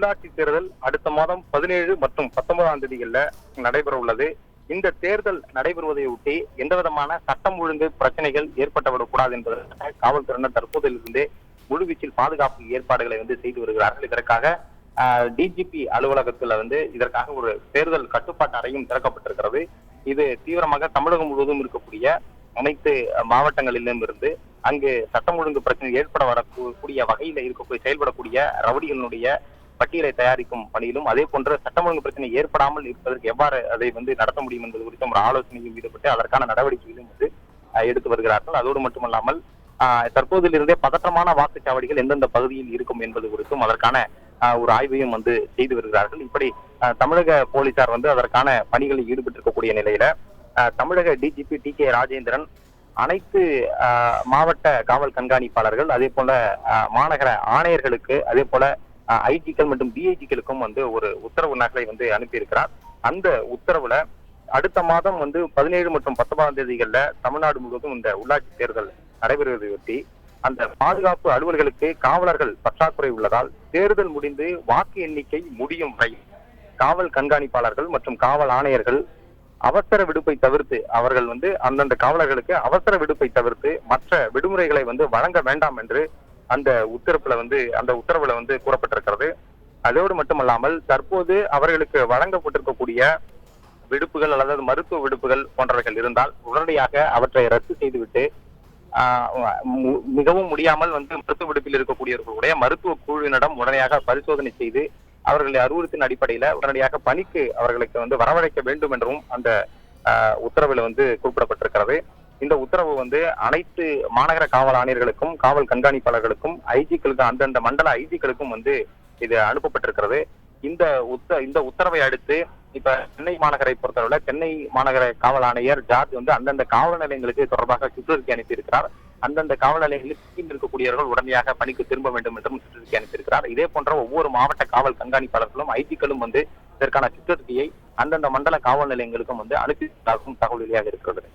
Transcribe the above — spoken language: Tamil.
உள்ளாட்சி தேர்தல் அடுத்த மாதம் 17 மற்றும் 19ஆம் தேதிகள்ல நடைபெற உள்ளது. இந்த தேர்தல் நடைபெறுவதை ஒட்டி எந்த விதமான சட்டம் ஒழுங்கு பிரச்சனைகள் ஏற்பட்டுவிடக்கூடாது என்பதற்காக காவல்துறையினர் தற்போதிலிருந்தே முழுவீச்சில் பாதுகாப்பு ஏற்பாடுகளை செய்து வருகிறார்கள். இதற்காக டிஜிபி அலுவலகத்துல இதற்காக ஒரு தேர்தல் கட்டுப்பாட்டு அறையும் திறக்கப்பட்டிருக்கிறது. இது தீவிரமாக தமிழகம் முழுவதும் இருக்கக்கூடிய அனைத்து மாவட்டங்களிலும் இருந்து அங்கு சட்டம் ஒழுங்கு பிரச்சனை ஏற்பட வரக்கூடிய வகையில இருக்கக்கூடிய செயல்படக்கூடிய ரவுடிகளுடைய பட்டியலை தயாரிக்கும் பணியிலும், அதே போன்ற சட்டம் ஒழுங்கு பிரச்சனை ஏற்படாமல் இருப்பதற்கு எவ்வாறு அதை நடத்த முடியும் என்பது குறித்த ஒரு ஆலோசனையும் ஈடுபட்டு அதற்கான நடவடிக்கைகளும் எடுத்து வருகிறார்கள். அதோடு மட்டுமல்லாமல் தற்போதிலிருந்தே பதற்றமான வாக்குச்சாவடிகள் எந்தெந்த பகுதியில் இருக்கும் என்பது குறித்தும் அதற்கான ஒரு ஆய்வையும் செய்து வருகிறார்கள். இப்படி தமிழக போலீசார் அதற்கான பணிகளில் ஈடுபட்டிருக்கக்கூடிய நிலையில தமிழக டிஜிபி டி.கே. ராஜேந்திரன் அனைத்து மாவட்ட காவல் கண்காணிப்பாளர்கள், அதே போல மாநகர ஆணையர்களுக்கு, அதே போல ஐஜிக்கள் மற்றும் டிஐஜிக்களுக்கும் ஒரு உத்தரவு நகலை அனுப்பியிருக்கிறார். அந்த உத்தரவுல அடுத்த மாதம் 17 மற்றும் 19ஆம் தேதிகள்ல தமிழ்நாடு முழுவதும் இந்த உள்ளாட்சி தேர்தல் நடைபெறுவதையொட்டி அந்த பாதுகாப்பு அலுவலர்களுக்கு காவலர்கள் பற்றாக்குறை உள்ளதால் தேர்தல் முடிந்து வாக்கு எண்ணிக்கை முடியும் வரை காவல் கண்காணிப்பாளர்கள் மற்றும் காவல் ஆணையர்கள் அவசர விடுப்பை தவிர்த்து அவர்கள் அந்தந்த காவலர்களுக்கு அவசர விடுப்பை தவிர்த்து மற்ற விடுமுறைகளை வழங்க வேண்டாம் என்று அந்த உத்தரவுல கூறப்பட்டிருக்கிறது. அதோடு மட்டுமல்லாமல் தற்போது அவர்களுக்கு வழங்கப்பட்டிருக்கக்கூடிய விடுப்புகள் அல்லது மருத்துவ விடுப்புகள் போன்றவைகள் இருந்தால் உடனடியாக அவற்றை ரத்து செய்துவிட்டு மிகவும் முடியாமல் மருத்துவ விடுப்பில் இருக்கக்கூடியவர்களுடைய மருத்துவ குழுவினரிடம் உடனடியாக பரிசோதனை செய்து அவர்களை அறிவுறுத்தின் அடிப்படையில உடனடியாக பணிக்கு அவர்களுக்கு வரவழைக்க வேண்டும் என்றும் அந்த உத்தரவில் குறிப்பிடப்பட்டிருக்கிறது. இந்த உத்தரவு அனைத்து மாநகர காவல் ஆணையர்களுக்கும் காவல் கண்காணிப்பாளர்களுக்கும் ஐஜிக்களுக்கும் அந்தந்த மண்டல ஐஜிக்களுக்கும் இது அனுப்பப்பட்டிருக்கிறது. இந்த உத்தரவை அடுத்து இப்ப சென்னை மாநகரை பொறுத்தவரை சென்னை மாநகர காவல் ஆணையர் ஜார்ஜ் அந்தந்த காவல் நிலையங்களுக்கு தொடர்பாக சுற்றறிக்கை அனுப்பியிருக்கிறார். அந்தந்த காவல் நிலையங்களில் இருக்கக்கூடியவர்கள் உடனடியாக பணிக்கு திரும்ப வேண்டும் என்றும் சுற்றறிக்கை அனுப்பியிருக்கிறார். இதே போன்ற ஒவ்வொரு மாவட்ட காவல் கண்காணிப்பாளர்களும் ஐஜிக்களும் இதற்கான சுற்றறிக்கையை அந்தந்த மண்டல காவல் நிலையங்களுக்கும் அனுப்பி தகவல் வெளியாக இருக்கிறது.